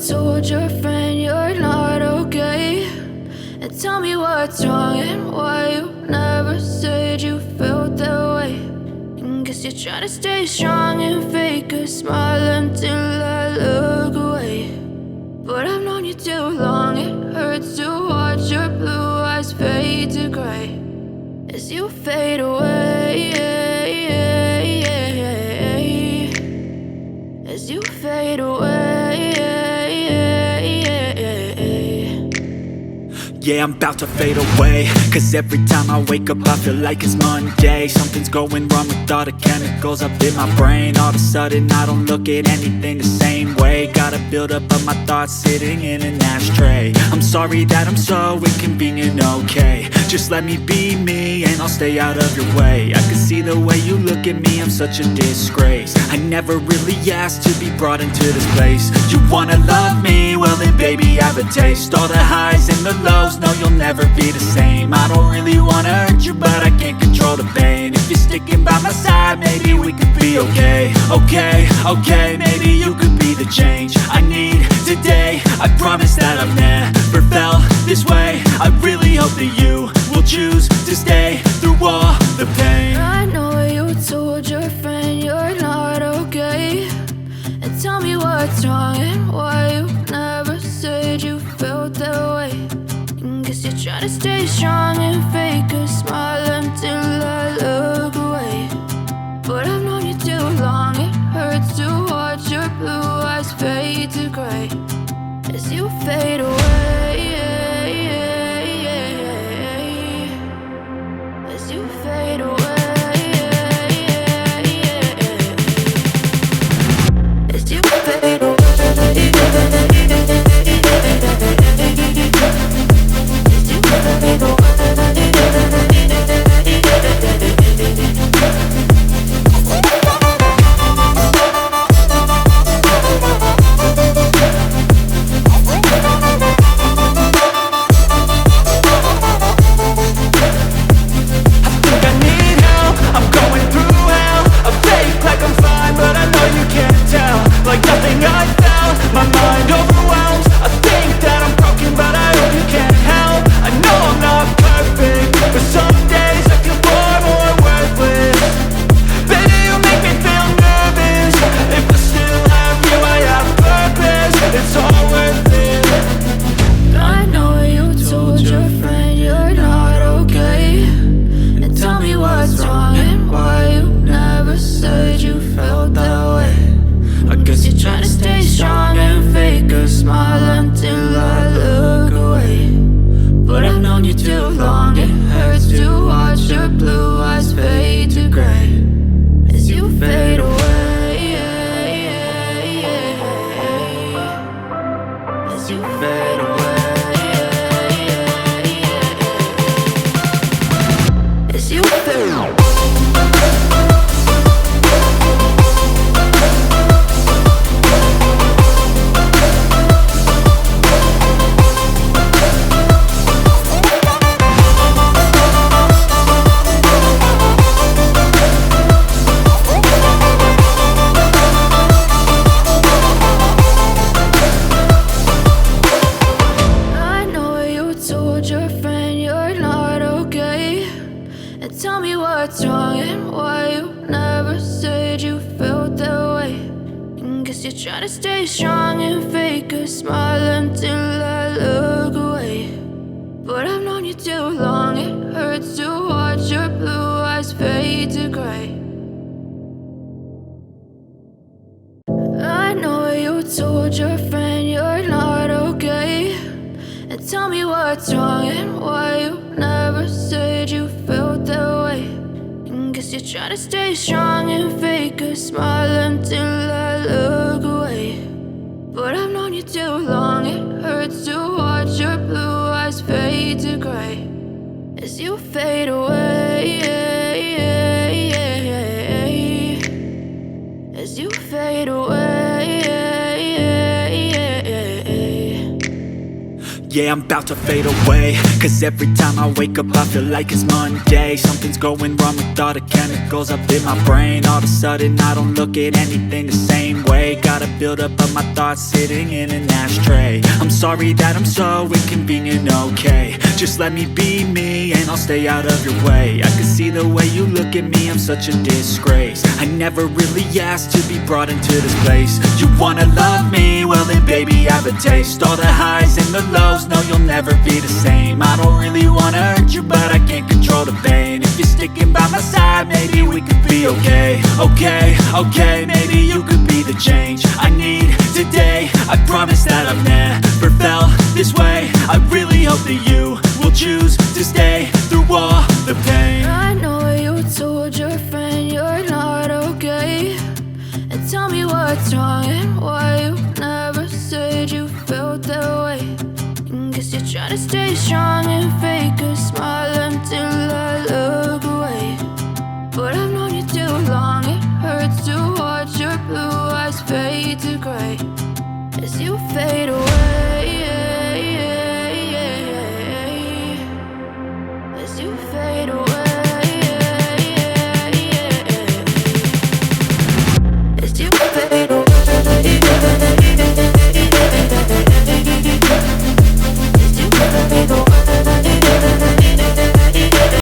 told your friend you're not okay, and tell me what's wrong and why you never said you felt that way. And guess you're trying to stay strong and fake a smile until I look away. But I've known you too long, it hurts to watch your blue eyes fade to gray as you fade away, as you fade away. Yeah, I'm about to fade away, cause every time I wake up I feel like it's Monday. Something's going wrong with all the chemicals up in my brain. All of a sudden I don't look at anything the same way. Got a buildup of my thoughts sitting in an ashtray. I'm sorry that I'm so inconvenient, okay. Just let me be me and I'll stay out of your way. I can see the way you look at me, I'm such a disgrace. I never really asked to be brought into this place. You wanna love me? Well then baby I have a taste. All the highs and the lows, no you'll never be the same. I don't really wanna hurt you but I can't control the pain. If you're sticking by my side maybe we could be okay. Okay, maybe you could be the change I need today. I promise that I've never felt this way. I really hope that you will choose to stay through all the pain. I know you told your friend you're not okay, and tell me what's wrong and why you never said you felt that way. And guess you're trying to stay strong and fake a smile until I look away. But I've known you too long, it hurts to watch your blue eyes fade to gray as you fade away, as you fade away, as you fade away. Trying to stay strong and fake a smile until I look away. But I've known you too long, it hurts to watch your blue eyes fade to gray. I know you told your friend you're not okay, and tell me what's wrong and why you never said you felt that way. And guess you're trying to stay strong and fake a smile until I look away. But I've known you too long, it hurts to watch your blue eyes fade to gray as you fade away, as you fade away. Yeah, I'm about to fade away, cause every time I wake up I feel like it's Monday. Something's going wrong with all the chemicals up in my brain. All of a sudden I don't look at anything the same way. Got a buildup of my thoughts sitting in an ashtray. I'm sorry that I'm so inconvenient, okay. Just let me be me and I'll stay out of your way. I can see the way you look at me, I'm such a disgrace. I never really asked to be brought into this place. You wanna love me? Well then baby I have a taste. All the highs and the lows, no you'll never be the same. I don't really wanna hurt you but I can't control the pain. If you're sticking by my side, maybe we could be okay. Okay, maybe you could be the change I need today. I promise that I've never felt this way. I really hope that you will choose to stay through all the pain. I know you told your friend you're not okay, and tell me what's wrong and why you never said you felt that way. Guess you're trying to stay strong and fake a smile until I look away. But I've known you too long, it hurts to watch your blue eyes fade to gray as you fade away.